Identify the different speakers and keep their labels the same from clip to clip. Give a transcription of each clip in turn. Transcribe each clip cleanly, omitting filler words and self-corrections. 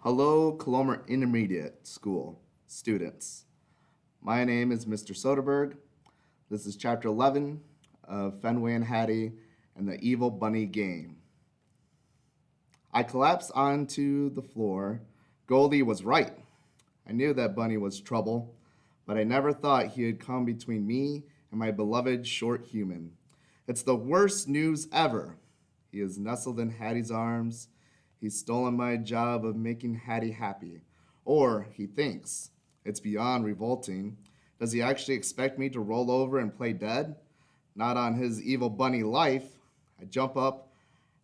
Speaker 1: Hello, Coloma Intermediate School students. My name is Mr. Soderberg. This is Chapter 11 of Fenway and Hattie and the Evil Bunny Game. I collapsed onto the floor. Goldie was right. I knew that Bunny was trouble, but I never thought he had come between me and my beloved short human. It's the worst news ever. He is nestled in Hattie's arms. He's stolen my job of making Hattie happy. Or he thinks. It's beyond revolting. Does he actually expect me to roll over and play dead? Not on his evil bunny life. I jump up,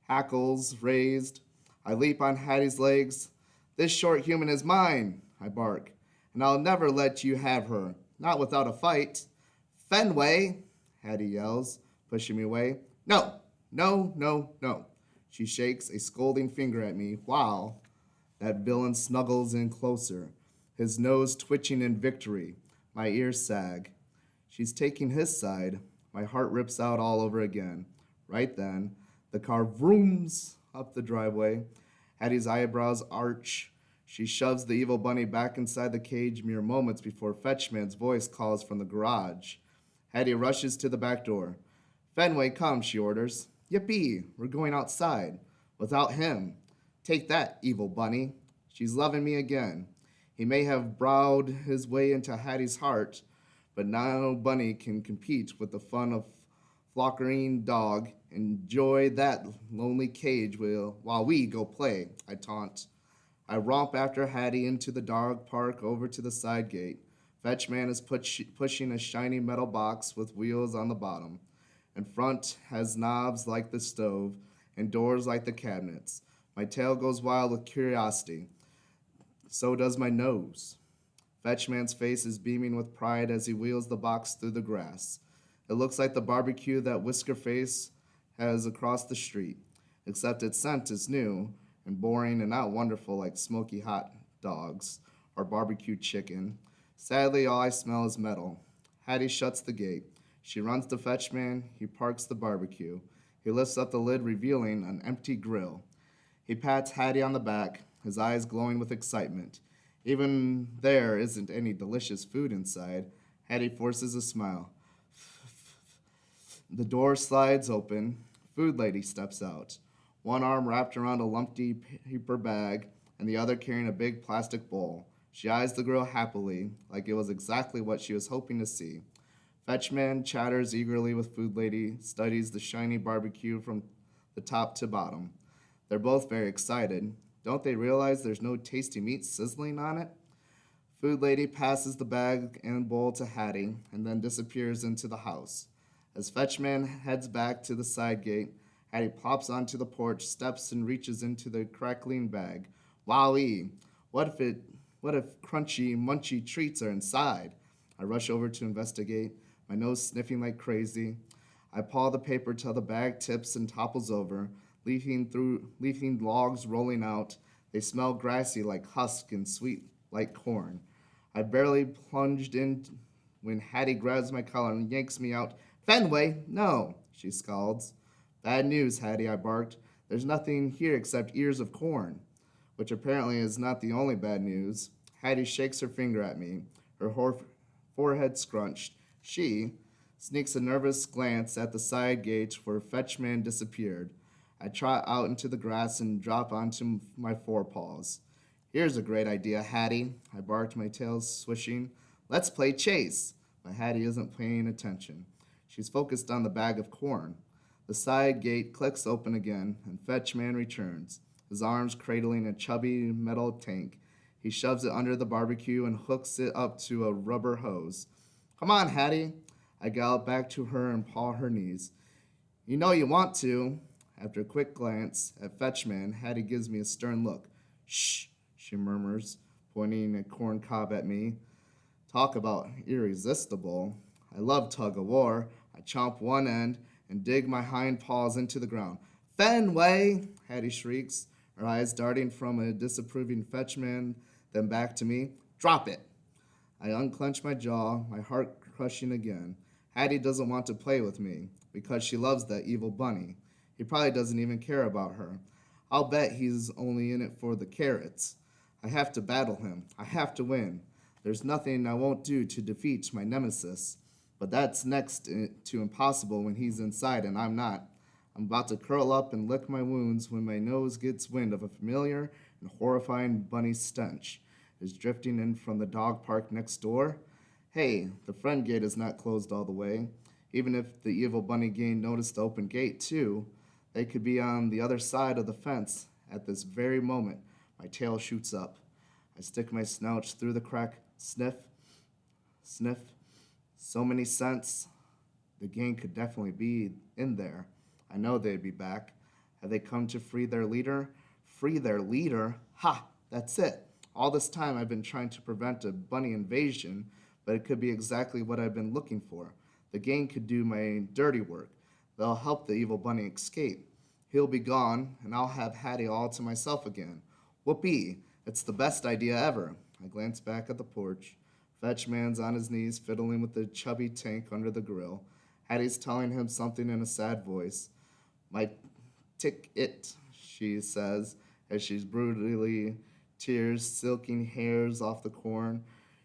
Speaker 1: hackles raised. I leap on Hattie's legs. This short human is mine, I bark, and I'll never let you have her. Not without a fight. Fenway, Hattie yells, pushing me away. No, no, no, no. She shakes a scolding finger at me while that villain snuggles in closer, his nose twitching in victory. My ears sag. She's taking his side. My heart rips out all over again. Right then, the car vrooms up the driveway. Hattie's eyebrows arch. She shoves the evil bunny back inside the cage mere moments before Fetchman's voice calls from the garage. Hattie rushes to the back door. Fenway, come, she orders. Yippee, we're going outside. Without him. Take that, evil bunny. She's loving me again. He may have browed his way into Hattie's heart, but no bunny can compete with the fun of flockering dog. Enjoy that lonely cage while we go play, I taunt. I romp after Hattie into the dog park over to the side gate. Fetchman is pushing a shiny metal box with wheels on the bottom. In front has knobs like the stove and doors like the cabinets. My tail goes wild with curiosity. So does my nose. Fetchman's face is beaming with pride as he wheels the box through the grass. It looks like the barbecue that Whisker Face has across the street, except its scent is new and boring and not wonderful like smoky hot dogs or barbecue chicken. Sadly, all I smell is metal. Hattie shuts the gate. She runs to Fetchman. He parks the barbecue. He lifts up the lid, revealing an empty grill. He pats Hattie on the back, his eyes glowing with excitement. Even there isn't any delicious food inside. Hattie forces a smile. The door slides open. Food lady steps out, one arm wrapped around a lumpy paper bag and the other carrying a big plastic bowl. She eyes the grill happily, like it was exactly what she was hoping to see. Fetchman chatters eagerly with food lady, studies the shiny barbecue from the top to bottom. They're both very excited. Don't they realize there's no tasty meat sizzling on it? Food lady passes the bag and bowl to Hattie and then disappears into the house. As Fetchman heads back to the side gate, Hattie plops onto the porch, steps and reaches into the crackling bag. Wowee! What if crunchy, munchy treats are inside? I rush over to investigate, my nose sniffing like crazy. I paw the paper till the bag tips and topples over, leafing logs rolling out. They smell grassy like husk and sweet like corn. I barely plunged in when Hattie grabs my collar and yanks me out. Fenway, no, she scalds. Bad news, Hattie, I barked. There's nothing here except ears of corn, which apparently is not the only bad news. Hattie shakes her finger at me, her forehead scrunched. She sneaks a nervous glance at the side gate where Fetchman disappeared. I trot out into the grass and drop onto my forepaws. Here's a great idea, Hattie, I barked, my tail swishing. Let's play chase. But Hattie isn't paying attention. She's focused on the bag of corn. The side gate clicks open again, and Fetchman returns, his arms cradling a chubby metal tank. He shoves it under the barbecue and hooks it up to a rubber hose. Come on, Hattie. I gallop back to her and paw her knees. You know you want to. After a quick glance at Fetchman, Hattie gives me a stern look. Shh, she murmurs, pointing a corn cob at me. Talk about irresistible. I love tug of war. I chomp one end and dig my hind paws into the ground. Fenway! Hattie shrieks, her eyes darting from a disapproving Fetchman, then back to me. Drop it! I unclench my jaw, my heart crushing again. Hattie doesn't want to play with me because she loves that evil bunny. He probably doesn't even care about her. I'll bet he's only in it for the carrots. I have to battle him. I have to win. There's nothing I won't do to defeat my nemesis. But that's next to impossible when he's inside and I'm not. I'm about to curl up and lick my wounds when my nose gets wind of a familiar and horrifying bunny stench. Is drifting in from the dog park next door. Hey, the front gate is not closed all the way. Even if the evil bunny gang noticed the open gate too, they could be on the other side of the fence at this very moment. My tail shoots up. I stick my snout through the crack, sniff, sniff. So many scents. The gang could definitely be in there. I know they'd be back. Have they come to free their leader? Free their leader? Ha! That's it. All this time I've been trying to prevent a bunny invasion, but it could be exactly what I've been looking for. The gang could do my dirty work. They'll help the evil bunny escape. He'll be gone, and I'll have Hattie all to myself again. Whoopee! It's the best idea ever. I glance back at the porch. Fetchman's on his knees fiddling with the chubby tank under the grill. Hattie's telling him something in a sad voice. My tick-it, she says, as she's brutally tears silking hairs off the corn.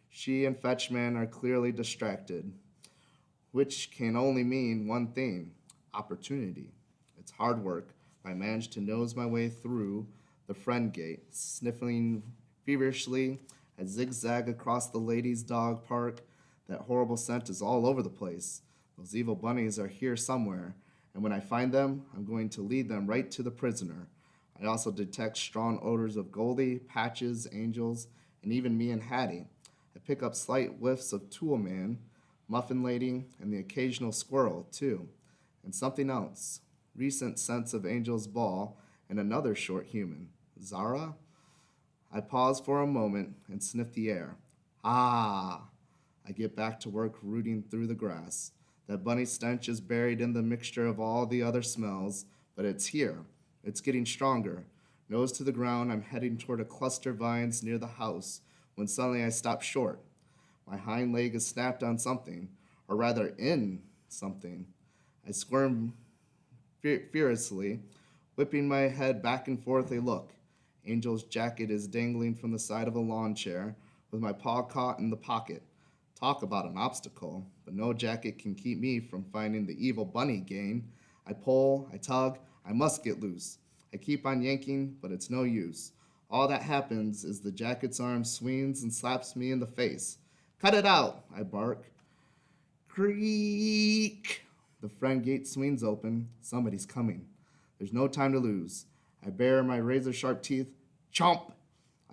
Speaker 1: She and Fetchman are clearly distracted, which can only mean one thing: opportunity. It's hard work. I managed to nose my way through the friend gate, sniffling feverishly. I zigzag across the ladies' dog park. That horrible scent is all over the place. Those evil bunnies are here somewhere, and when I find them, I'm going to lead them right to the prisoner. I also detect strong odors of Goldie, Patches, Angels, and even me and Hattie. I pick up slight whiffs of Tool Man, Muffin Lady, and the occasional squirrel, too. And something else. Recent scents of Angel's Ball and another short human. Zara? I pause for a moment and sniff the air. Ah! I get back to work rooting through the grass. That bunny stench is buried in the mixture of all the other smells, but it's here. It's getting stronger. Nose to the ground, I'm heading toward a cluster of vines near the house when suddenly I stop short. My hind leg is snapped on something, or rather in something. I squirm furiously, whipping my head back and forth a look. Angel's jacket is dangling from the side of a lawn chair, with my paw caught in the pocket. Talk about an obstacle, but no jacket can keep me from finding the evil bunny gang. I pull, I tug, I must get loose. I keep on yanking, but it's no use. All that happens is the jacket's arm swings and slaps me in the face. Cut it out, I bark. Creak! The front gate swings open. Somebody's coming. There's no time to lose. I bare my razor-sharp teeth. Chomp!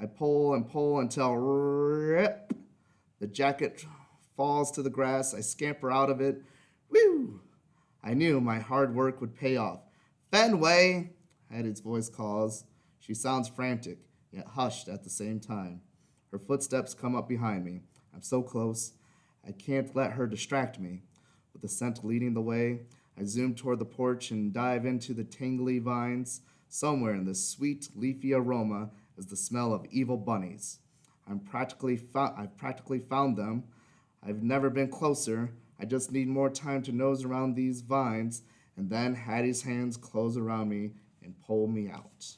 Speaker 1: I pull and pull until rip! The jacket falls to the grass. I scamper out of it. Whew! I knew my hard work would pay off. Fenway! Hattie's voice calls. She sounds frantic, yet hushed at the same time. Her footsteps come up behind me. I'm so close. I can't let her distract me. With the scent leading the way, I zoom toward the porch and dive into the tangly vines. Somewhere in this sweet, leafy aroma is the smell of evil bunnies. I've practically found them. I've never been closer. I just need more time to nose around these vines, and then Hattie's hands close around me and pull me out.